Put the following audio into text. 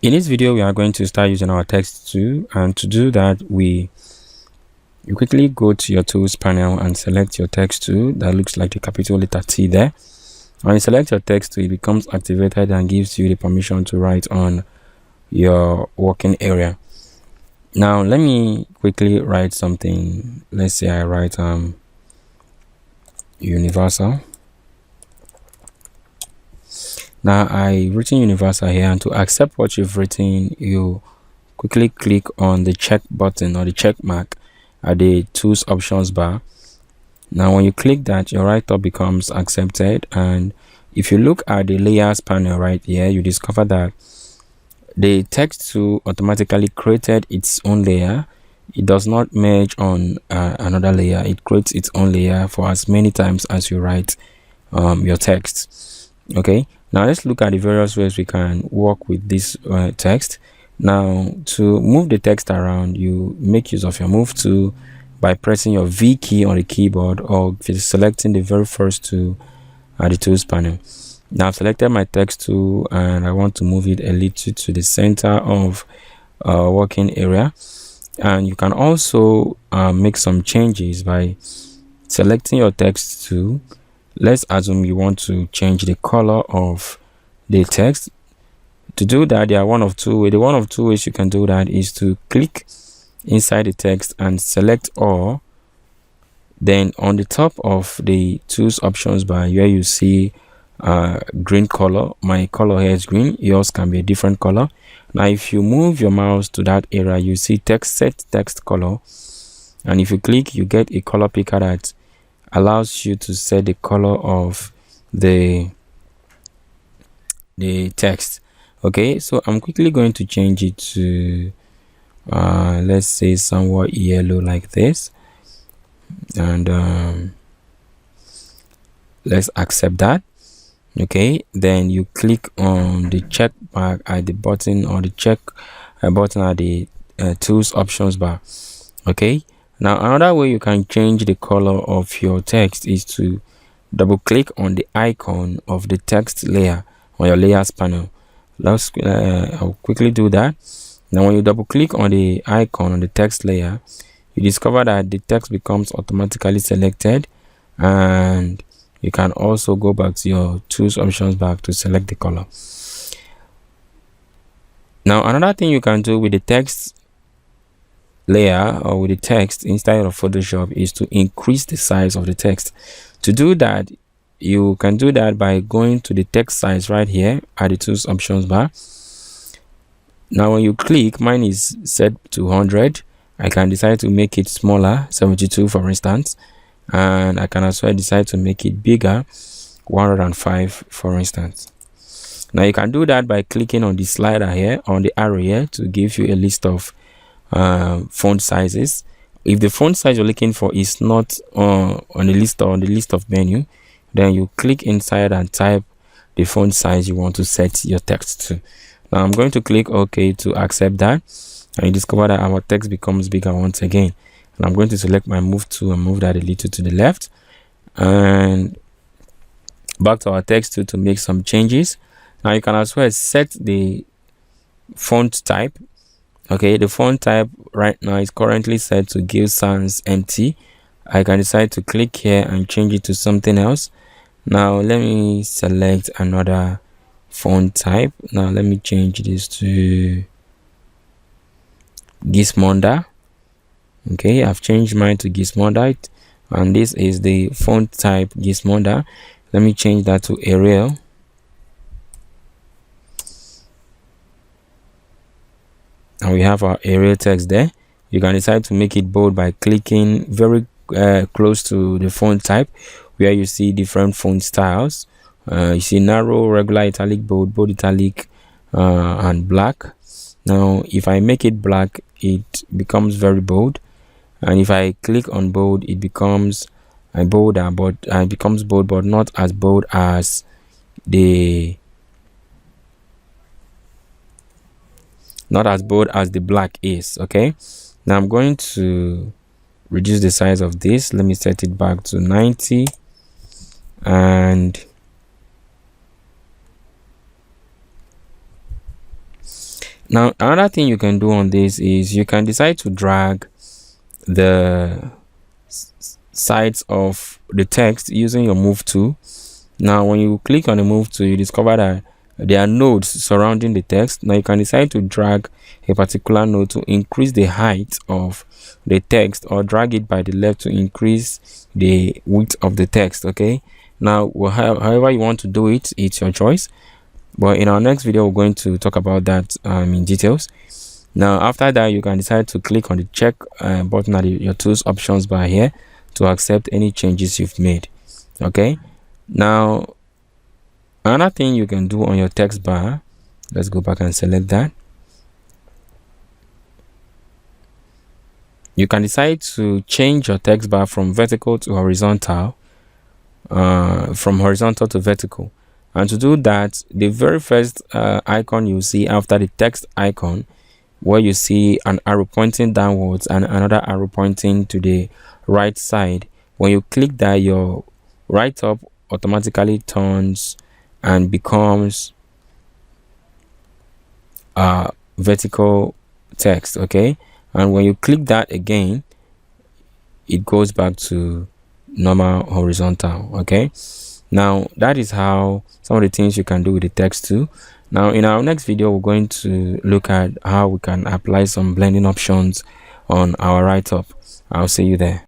In this video, we are going to start using our text tool, and to do that, you quickly go to your tools panel and select your text tool that looks like the capital letter T there. When you select your text tool, it becomes activated and gives you the permission to write on your working area. Now let me quickly write something. Let's say I write universal. Now I've written universal here, and to accept what you've written, you quickly click on the check button or the check mark at the tools options bar. Now when you click that, your write-up becomes accepted, and if you look at the layers panel right here, you discover that the text tool automatically created its own layer. It does not merge on another layer. It creates its own layer for as many times as you write your text. Okay, now let's look at the various ways we can work with this text. Now to move the text around, you make use of your move tool by pressing your V key on the keyboard or selecting the very first tool at the tools panel. Now I've selected my text tool and I want to move it a little to the center of working area. And you can also make some changes by selecting your text tool. Let's assume you want to change the color of the text. To do that, there are one of two ways. The one of two ways you can do that is to click inside the text and select all. Then on the top of the tools options bar, where you see green color, my color here is green, yours can be a different color. Now if you move your mouse to that area, you see text set text color, and if you click, you get a color picker that allows you to set the color of the text. Okay, so I'm quickly going to change it to let's say somewhat yellow like this, and let's accept that. Okay, then you click on the check mark at the button, or the check button at the tools options bar. Okay, now another way you can change the color of your text is to double click on the icon of the text layer on your layers panel. I'll quickly do that. Now when you double click on the icon on the text layer, you discover that the text becomes automatically selected, and you can also go back to your tools options bar to select the color. Now another thing you can do with the text layer or with the text inside of Photoshop is to increase the size of the text. To do that, you can do that by going to the text size right here at the tools options bar. Now when you click, mine is set to 100. I can decide to make it smaller, 72 for instance, and I can as well decide to make it bigger, 105 for instance. Now you can do that by clicking on the slider here, on the arrow here, to give you a list of font sizes. If the font size you're looking for is not on the list or on the list of menu, then you click inside and type the font size you want to set your text to. Now I'm going to click OK to accept that, and you discover that our text becomes bigger once again. And I'm going to select my move tool and move that a little to the left, and back to our text tool to make some changes. Now you can as well set the font type. Okay, the font type right now is currently set to Gill Sans MT. I can decide to click here and change it to something else. Now let me select another font type. Now let me change this to Gizmodo. Okay, I've changed mine to Gizmodo, and this is the font type Gizmodo. Let me change that to Arial. And we have our Arial text there. You can decide to make it bold by clicking very close to the font type, where you see different font styles. You see narrow, regular, italic, bold, bold italic, and black. Now if I make it black, it becomes very bold, and if I click on bold, it becomes bolder, but it becomes bold, but not as bold as the black is. Okay, now I'm going to reduce the size of this. Let me set it back to 90, and Now another thing you can do on this is you can decide to drag the sides of the text using your move tool. Now when you click on the move tool, you discover that there are nodes surrounding the text. Now you can decide to drag a particular node to increase the height of the text, or drag it by the left to increase the width of the text. Okay, now however you want to do it, it's your choice, but in our next video we're going to talk about that in details. Now after that, you can decide to click on the check button at your tools options bar here to accept any changes you've made. Okay, now another thing you can do on your text bar, let's go back and select that. You can decide to change your text bar from vertical to horizontal, from horizontal to vertical. And to do that, the very first icon you see after the text icon, where you see an arrow pointing downwards and another arrow pointing to the right side, when you click that, your right top automatically turns and becomes vertical text. Okay, and when you click that again, it goes back to normal horizontal. Okay, now that is how some of the things you can do with the text too. Now in our next video, we're going to look at how we can apply some blending options on our write-up. I'll see you there.